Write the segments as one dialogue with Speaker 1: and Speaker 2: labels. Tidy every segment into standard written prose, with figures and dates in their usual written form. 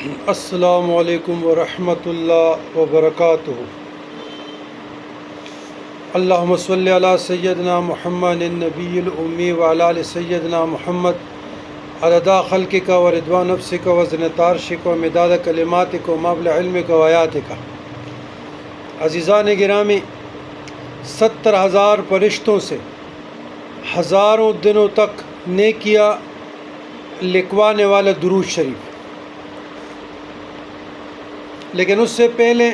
Speaker 1: السلام علیکم ورحمۃ اللہ وبرکاتہ۔ اللہم صلی علی سیدنا محمد النبی الامی وعلی آل سیدنا محمد عدد خلقک ورضوان نفسک وزنة عرشک ومداد کلماتک ومبلغ علمک وآیاتک۔ عزیزان گرامی، 70,000 فرشتوں سے ہزاروں دنوں تک نیکیاں لکھوانے والا درود شریف، لیکن اس سے پہلے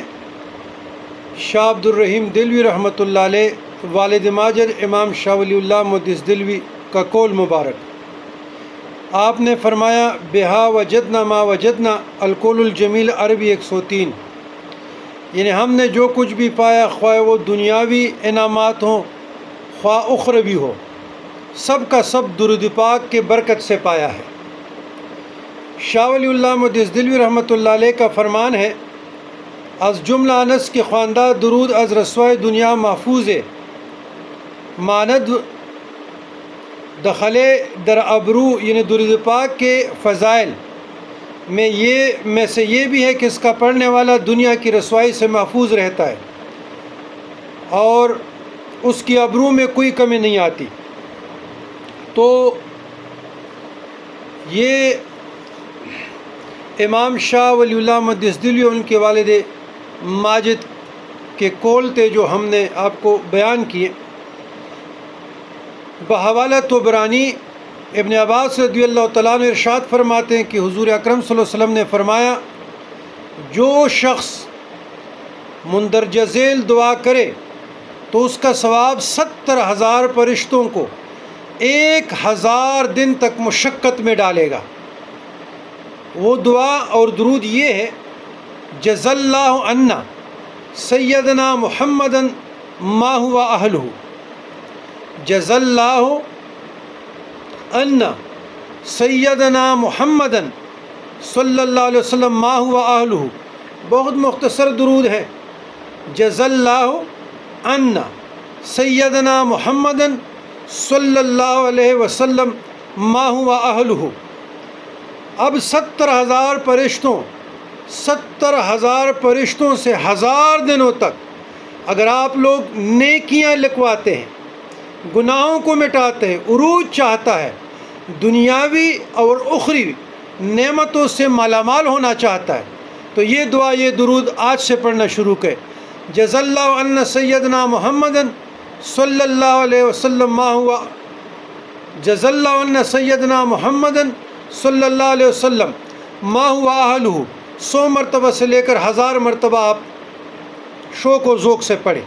Speaker 1: شاہ عبد الرحیم دلوی رحمۃ اللہ علیہ، والد ماجد امام شاہ ولی اللہ محدث دلوی کا قول مبارک، آپ نے فرمایا بہا وجدنا ما وجدنا، القول الجمیل عربی 103، یعنی ہم نے جو کچھ بھی پایا، خواہ وہ دنیاوی انعامات ہوں خواہ اخروی ہو، سب کا سب درود پاک کے برکت سے پایا ہے۔ شاہ ولی اللہ محدث دلوی رحمۃ اللہ علیہ کا فرمان ہے، از جملہ انس کے خواندہ درود از رسوائے دنیا محفوظ ماند دخلے در ابرو، یعنی درود پاک کے فضائل میں سے یہ بھی ہے کہ اس کا پڑھنے والا دنیا کی رسوائی سے محفوظ رہتا ہے اور اس کی ابرو میں کوئی کمی نہیں آتی۔ تو یہ امام شاہ ولی اللہ محدث دلوی ان کے والد ماجد کے قول تھے جو ہم نے آپ کو بیان کیے۔ بحوالہ طبرانی ابن عباس رضی اللہ تعالیٰ عنہ ارشاد فرماتے ہیں کہ حضور اکرم صلی اللہ علیہ وسلم نے فرمایا، جو شخص مندرجہ ذیل دعا کرے تو اس کا ثواب 70,000 فرشتوں کو 1,000 دن تک مشقت میں ڈالے گا۔ وہ دعا اور درود یہ ہے، جزا اللہ عنا سیدنا محمدا ما هو اہلہ، جزا اللہ عنا سیدنا محمدا صلی اللہ علیہ وسلم ما هو اہلہ۔ بہت مختصر درود ہے، جزا اللہ عنا سیدنا محمدا صلی اللہ علیہ وسلم ما هو اہلہ۔ اب 70,000 فرشتوں سے 1000 دنوں تک اگر آپ لوگ نیکیاں لکھواتے ہیں، گناہوں کو مٹاتے ہیں، عروج چاہتا ہے، دنیاوی اور اخروی نعمتوں سے مالا مال ہونا چاہتا ہے، تو یہ دعا، یہ درود آج سے پڑھنا شروع کرے، جزا اللہ عنا سیدنا محمد صلی اللہ علیہ وسلم ما ہوا، جزا اللہ عنا سیدنا محمد صلی اللہ علیہ وسلم ما ہوا اہلہ، 100 مرتبہ سے لے کر 1000 مرتبہ آپ شوق و ذوق سے پڑھیں۔